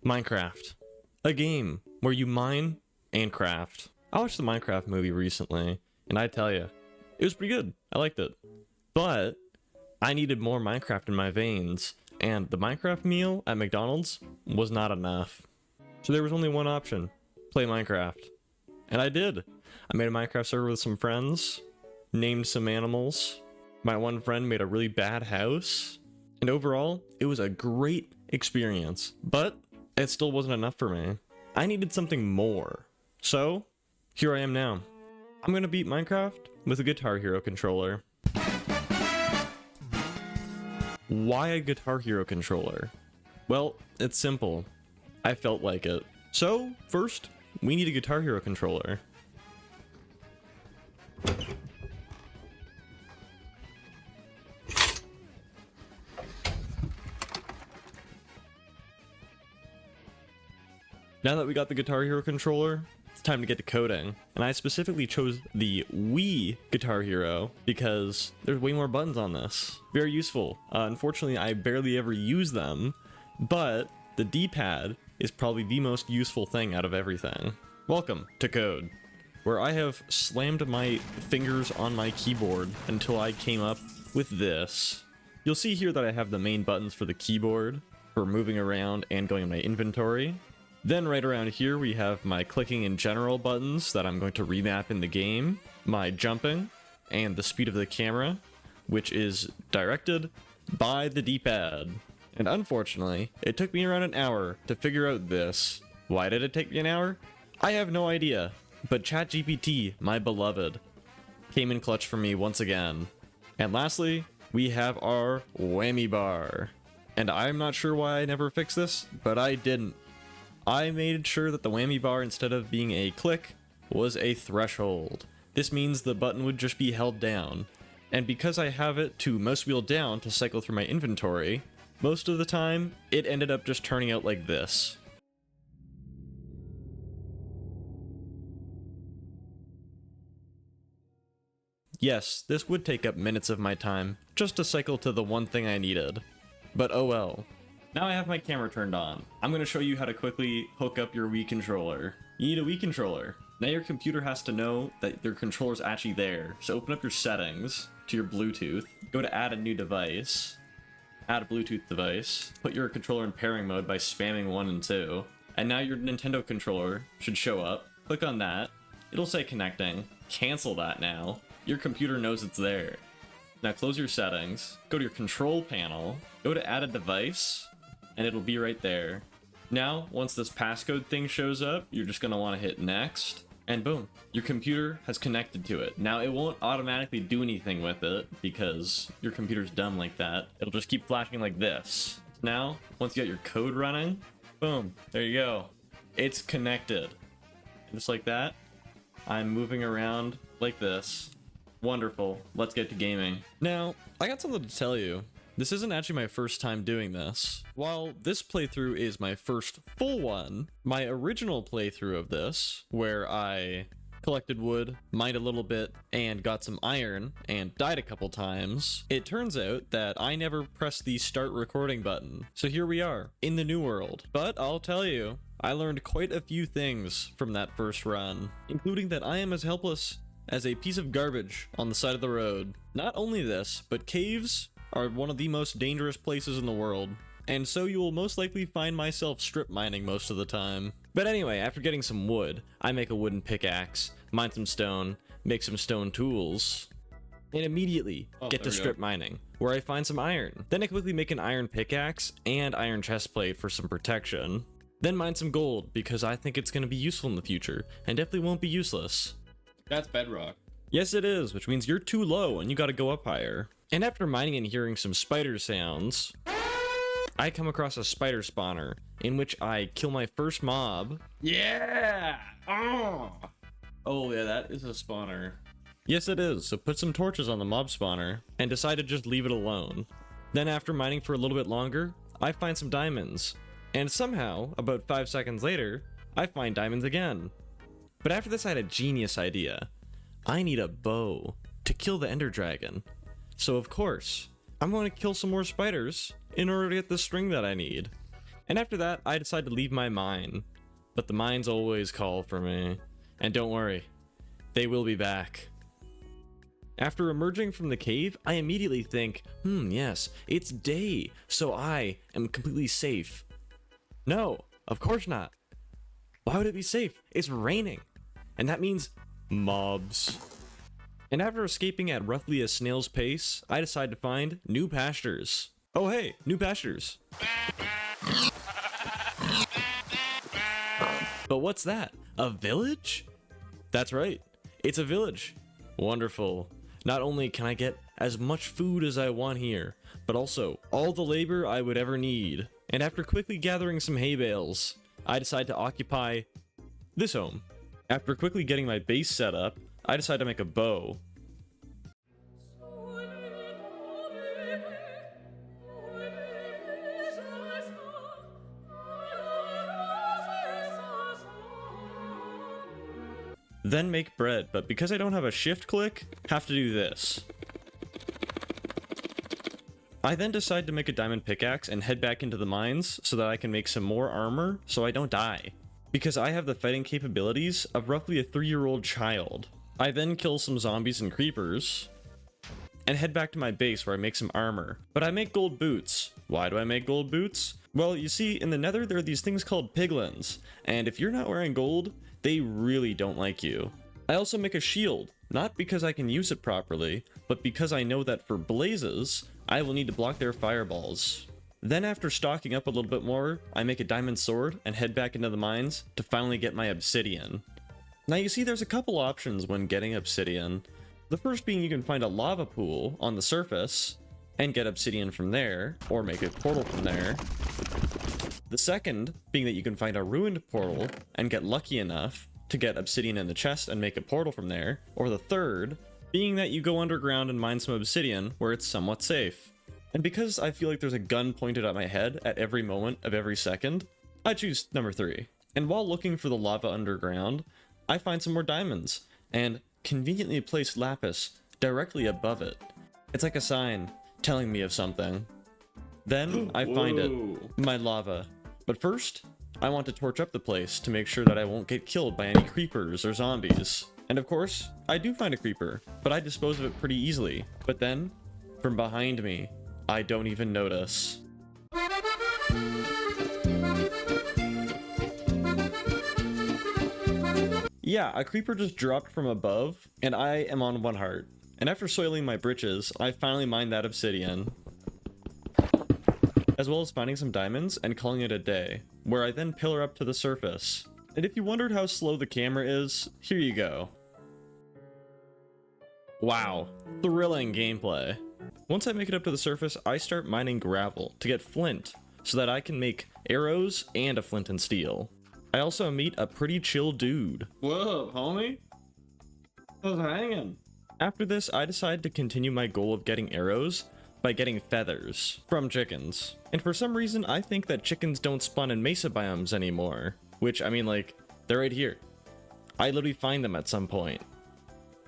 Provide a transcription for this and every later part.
Minecraft. A game where you mine and craft. I watched the Minecraft movie recently, and I tell you, it was pretty good. I liked it. But I needed more Minecraft in my veins, and the Minecraft meal at McDonald's was not enough. So there was only one option: play Minecraft. And I did. I made a Minecraft server with some friends, named some animals. My one friend made a really bad house. And overall, it was a great experience, but it still wasn't enough for me. I needed something more. So, here I am now. I'm gonna beat Minecraft with a Guitar Hero controller. Why a Guitar Hero controller? Well, it's simple. I felt like it. So, first, we need a Guitar Hero controller. Now that we got the Guitar Hero controller, it's time to get to coding. And I specifically chose the Wii Guitar Hero because there's way more buttons on this. Very useful. Unfortunately, I barely ever use them, but the D-pad is probably the most useful thing out of everything. Welcome to code, where I have slammed my fingers on my keyboard until I came up with this. You'll see here that I have the main buttons for the keyboard, for moving around and going in my inventory. Then right around here we have my clicking in general buttons that I'm going to remap in the game, my jumping, and the speed of the camera, which is directed by the D-pad. And unfortunately, it took me around an hour to figure out this. Why did it take me an hour? I have no idea, but ChatGPT, my beloved, came in clutch for me once again. And lastly, we have our whammy bar. And I'm not sure why I never fixed this, but I didn't. I made sure that the whammy bar, instead of being a click, was a threshold. This means the button would just be held down. And because I have it to mouse wheel down to cycle through my inventory, most of the time, it ended up just turning out like this. Yes, this would take up minutes of my time, just to cycle to the one thing I needed. But oh well. Now I have my camera turned on. I'm going to show you how to quickly hook up your Wii controller. You need a Wii controller. Now your computer has to know that your controller's actually there. So open up your settings to your Bluetooth. Go to add a new device. Add a Bluetooth device. Put your controller in pairing mode by spamming 1 and 2. And now your Nintendo controller should show up. Click on that. It'll say connecting. Cancel that now. Your computer knows it's there. Now close your settings. Go to your control panel. Go to add a device. And it'll be right there. Now, once this passcode thing shows up, you're just gonna wanna hit next, and boom, your computer has connected to it. Now, it won't automatically do anything with it because your computer's dumb like that. It'll just keep flashing like this. Now, once you got your code running, boom, there you go. It's connected. Just like that, I'm moving around like this. Wonderful, let's get to gaming. Now, I got something to tell you. This isn't actually my first time doing this. While this playthrough is my first full one, my original playthrough of this, where I collected wood, mined a little bit, and got some iron, and died a couple times, it turns out that I never pressed the start recording button. So here we are, in the new world. But I'll tell you, I learned quite a few things from that first run, including that I am as helpless as a piece of garbage on the side of the road. Not only this, but caves are one of the most dangerous places in the world, and so you will most likely find myself strip mining most of the time. But anyway, after getting some wood, I make a wooden pickaxe, mine some stone, make some stone tools, and immediately get to strip mining, where I find some iron. Then I quickly make an iron pickaxe and iron chestplate for some protection. Then mine some gold, because I think it's going to be useful in the future, and definitely won't be useless. That's bedrock. Yes it is, which means you're too low and you gotta go up higher. And after mining and hearing some spider sounds, I come across a spider spawner, in which I kill my first mob. Yeah! Oh yeah, that is a spawner. Yes it is, so put some torches on the mob spawner, and decide to just leave it alone. Then after mining for a little bit longer, I find some diamonds. And somehow, about 5 seconds later, I find diamonds again. But after this I had a genius idea. I need a bow to kill the ender dragon. So of course, I'm going to kill some more spiders in order to get the string that I need. And after that, I decide to leave my mine. But the mines always call for me. And don't worry, they will be back. After emerging from the cave, I immediately think, yes, it's day, so I am completely safe. No, of course not. Why would it be safe? It's raining. And that means mobs. And after escaping at roughly a snail's pace, I decide to find new pastures. Oh hey, new pastures. But what's that? A village? That's right, it's a village. Wonderful. Not only can I get as much food as I want here, but also all the labor I would ever need. And after quickly gathering some hay bales, I decide to occupy this home. After quickly getting my base set up, I decide to make a bow. Then make bread, but because I don't have a shift click, have to do this. I then decide to make a diamond pickaxe and head back into the mines so that I can make some more armor so I don't die. Because I have the fighting capabilities of roughly a 3-year-old child. I then kill some zombies and creepers and head back to my base where I make some armor. But I make gold boots. Why do I make gold boots? Well, you see, in the Nether there are these things called piglins, and if you're not wearing gold, they really don't like you. I also make a shield, not because I can use it properly, but because I know that for blazes, I will need to block their fireballs. Then after stocking up a little bit more, I make a diamond sword and head back into the mines to finally get my obsidian. Now you see there's a couple options when getting obsidian. The first being you can find a lava pool on the surface and get obsidian from there, or make a portal from there. The second being that you can find a ruined portal and get lucky enough to get obsidian in the chest and make a portal from there. Or the third being that you go underground and mine some obsidian where it's somewhat safe. And because I feel like there's a gun pointed at my head at every moment of every second, I choose number 3. And while looking for the lava underground, I find some more diamonds and conveniently place lapis directly above it. It's like a sign telling me of something. Then I find it, my lava. But first, I want to torch up the place to make sure that I won't get killed by any creepers or zombies. And of course, I do find a creeper, but I dispose of it pretty easily. But then, from behind me, I don't even notice. Yeah, a creeper just dropped from above, and I am on 1 heart. And after soiling my britches, I finally mined that obsidian, as well as finding some diamonds and calling it a day, where I then pillar up to the surface. And if you wondered how slow the camera is, here you go. Wow, thrilling gameplay. Once I make it up to the surface, I start mining gravel to get flint, so that I can make arrows and a flint and steel. I also meet a pretty chill dude. What up, homie? How's it hanging? After this, I decide to continue my goal of getting arrows by getting feathers from chickens. And for some reason, I think that chickens don't spawn in mesa biomes anymore. Which, I mean, like, they're right here. I literally find them at some point.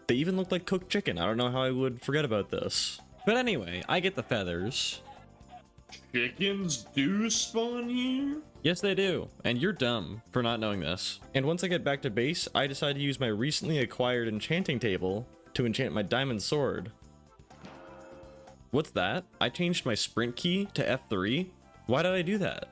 They even look like cooked chicken. I don't know how I would forget about this. But anyway, I get the feathers. Chickens do spawn here? Yes, they do. And you're dumb for not knowing this. And once I get back to base, I decide to use my recently acquired enchanting table to enchant my diamond sword. What's that? I changed my sprint key to F3? Why did I do that?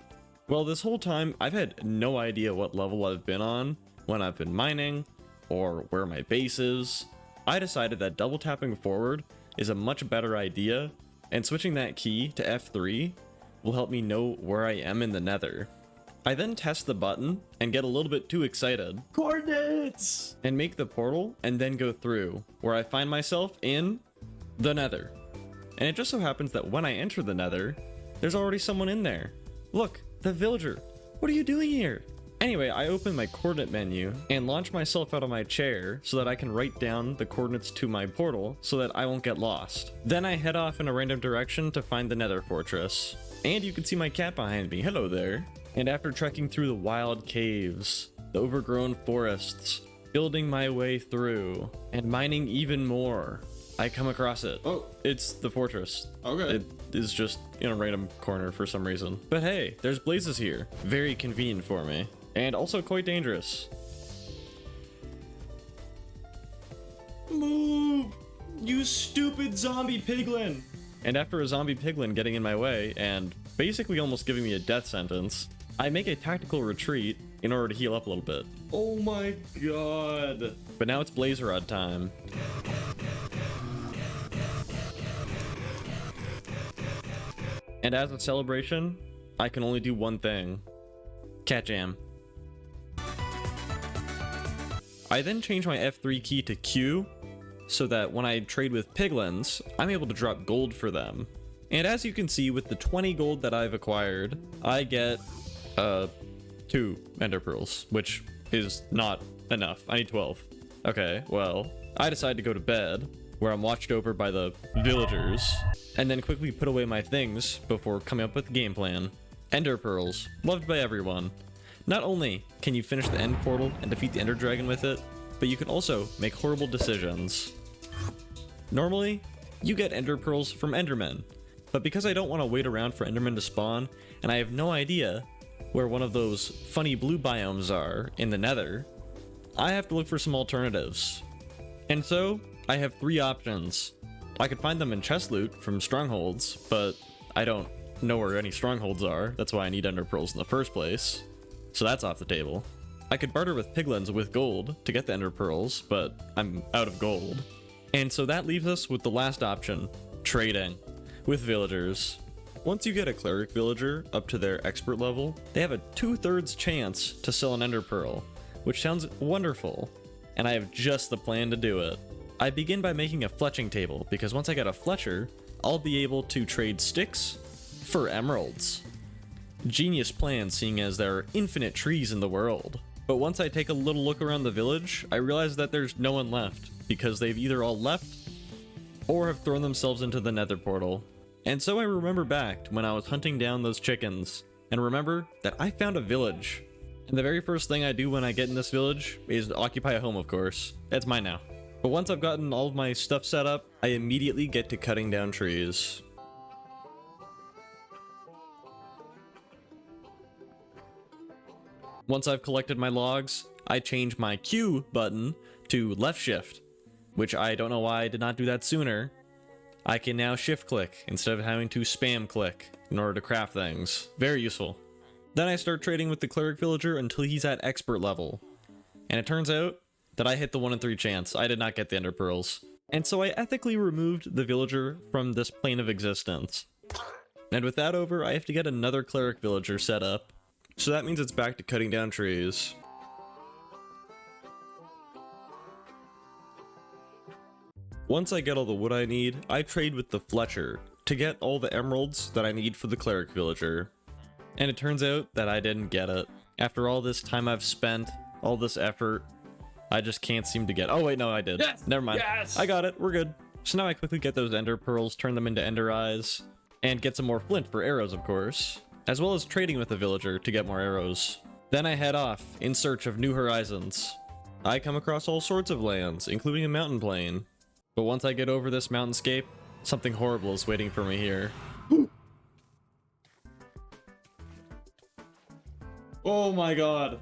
Well, this whole time, I've had no idea what level I've been on when I've been mining, or where my base is. I decided that double tapping forward is a much better idea, and switching that key to F3 will help me know where I am in the Nether. I then test the button and get a little bit too excited. Coordinates! And make the portal and then go through, where I find myself in the Nether. And it just so happens that when I enter the Nether, there's already someone in there. Look, the villager. What are you doing here? Anyway, I open my coordinate menu and launch myself out of my chair so that I can write down the coordinates to my portal so that I won't get lost. Then I head off in a random direction to find the Nether fortress. And you can see my cat behind me. Hello there. And after trekking through the wild caves, the overgrown forests, building my way through, and mining even more, I come across it. Oh. It's the fortress. Okay. is just in a random corner for some reason. But hey, there's blazes here. Very convenient for me. And also quite dangerous. Move! You stupid zombie piglin! And after a zombie piglin getting in my way and basically almost giving me a death sentence, I make a tactical retreat in order to heal up a little bit. Oh my god. But now it's blaze rod time. And as a celebration, I can only do one thing. Cat jam. I then change my F3 key to Q, so that when I trade with piglins, I'm able to drop gold for them. And as you can see, with the 20 gold that I've acquired, I get 2 ender pearls, which is not enough. I need 12. Okay, well, I decide to go to bed, where I'm watched over by the villagers, and then quickly put away my things before coming up with a game plan. Ender pearls, loved by everyone. Not only can you finish the end portal and defeat the ender dragon with it, but you can also make horrible decisions. Normally, you get ender pearls from endermen, but because I don't want to wait around for endermen to spawn, and I have no idea where one of those funny blue biomes are in the nether, I have to look for some alternatives. And so, I have 3 options. I could find them in chest loot from strongholds, but I don't know where any strongholds are. That's why I need ender pearls in the first place. So that's off the table. I could barter with piglins with gold to get the ender pearls, but I'm out of gold. And so that leaves us with the last option, trading with villagers. Once you get a cleric villager up to their expert level, they have a 2/3 chance to sell an ender pearl, which sounds wonderful, and I have just the plan to do it. I begin by making a fletching table, because once I get a fletcher, I'll be able to trade sticks for emeralds. Genius plan, seeing as there are infinite trees in the world. But once I take a little look around the village, I realize that there's no one left, because they've either all left or have thrown themselves into the nether portal. And so I remember back to when I was hunting down those chickens, and remember that I found a village. And the very first thing I do when I get in this village is occupy a home, of course. It's mine now. But once I've gotten all of my stuff set up, I immediately get to cutting down trees. Once I've collected my logs, I change my Q button to left shift, which I don't know why I did not do that sooner. I can now shift click instead of having to spam click in order to craft things. Very useful. Then I start trading with the cleric villager until he's at expert level. And it turns out that I hit the 1 in 3 chance. I did not get the ender pearls. And so I ethically removed the villager from this plane of existence. And with that over, I have to get another cleric villager set up. So that means it's back to cutting down trees. Once I get all the wood I need, I trade with the Fletcher to get all the emeralds that I need for the cleric villager. And it turns out that I didn't get it. After all this time I've spent, all this effort, I just can't seem to get. Oh wait, no, I did. Yes! Never mind. Yes! I got it. We're good. So now I quickly get those ender pearls, turn them into ender eyes, and get some more flint for arrows, of course, as well as trading with the villager to get more arrows. Then I head off in search of new horizons. I come across all sorts of lands, including a mountain plain. But once I get over this mountainscape, something horrible is waiting for me here. Oh my god.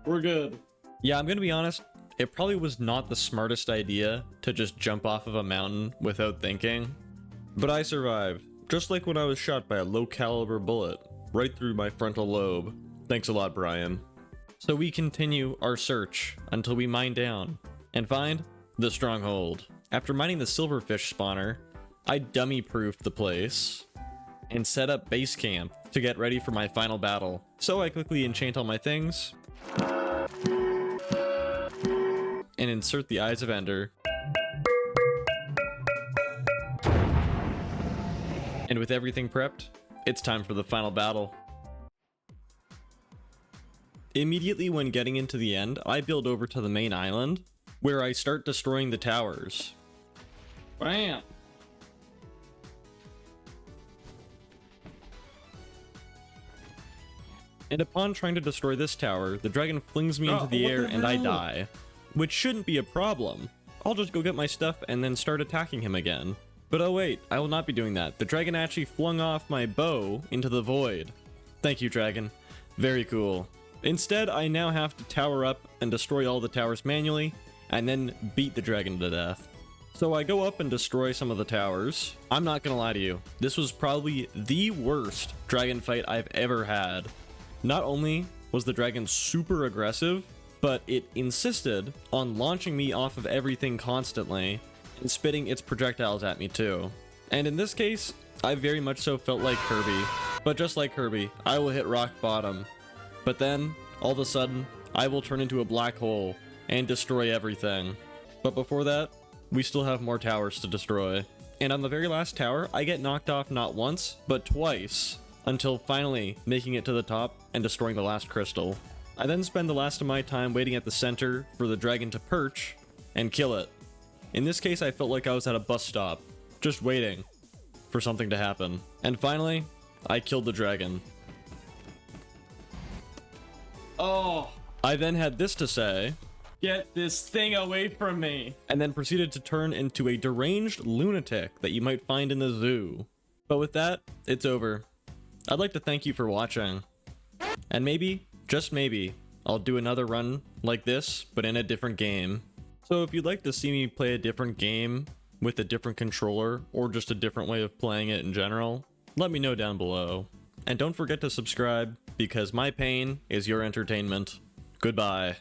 We're good. Yeah, I'm gonna be honest, it probably was not the smartest idea to just jump off of a mountain without thinking. But I survived, just like when I was shot by a low caliber bullet, right through my frontal lobe. Thanks a lot, Brian. So we continue our search until we mine down and find the stronghold. After mining the silverfish spawner, I dummy-proofed the place and set up base camp to get ready for my final battle. So I quickly enchant all my things and insert the Eyes of Ender. And with everything prepped, it's time for the final battle. Immediately when getting into the end, I build over to the main island, where I start destroying the towers. Bam. And upon trying to destroy this tower, the dragon flings me into the air and I die. Which shouldn't be a problem. I'll just go get my stuff and then start attacking him again. But oh wait, I will not be doing that. The dragon actually flung off my bow into the void. Thank you, dragon. Very cool. Instead, I now have to tower up and destroy all the towers manually, and then beat the dragon to death. So I go up and destroy some of the towers. I'm not gonna lie to you, this was probably the worst dragon fight I've ever had. Not only was the dragon super aggressive, but it insisted on launching me off of everything constantly, and spitting its projectiles at me too. And in this case, I very much so felt like Kirby. But just like Kirby, I will hit rock bottom. But then, all of a sudden, I will turn into a black hole and destroy everything. But before that, we still have more towers to destroy. And on the very last tower, I get knocked off not once, but twice, until finally making it to the top and destroying the last crystal. I then spend the last of my time waiting at the center for the dragon to perch and kill it. In this case, I felt like I was at a bus stop, just waiting for something to happen. And finally, I killed the dragon. Oh, I then had this to say, get this thing away from me. and then proceeded to turn into a deranged lunatic that you might find in the zoo. But with that, it's over. I'd like to thank you for watching. And maybe, just maybe, I'll do another run like this, but in a different game. So if you'd like to see me play a different game with a different controller, or just a different way of playing it in general, let me know down below. And don't forget to subscribe, because my pain is your entertainment. Goodbye.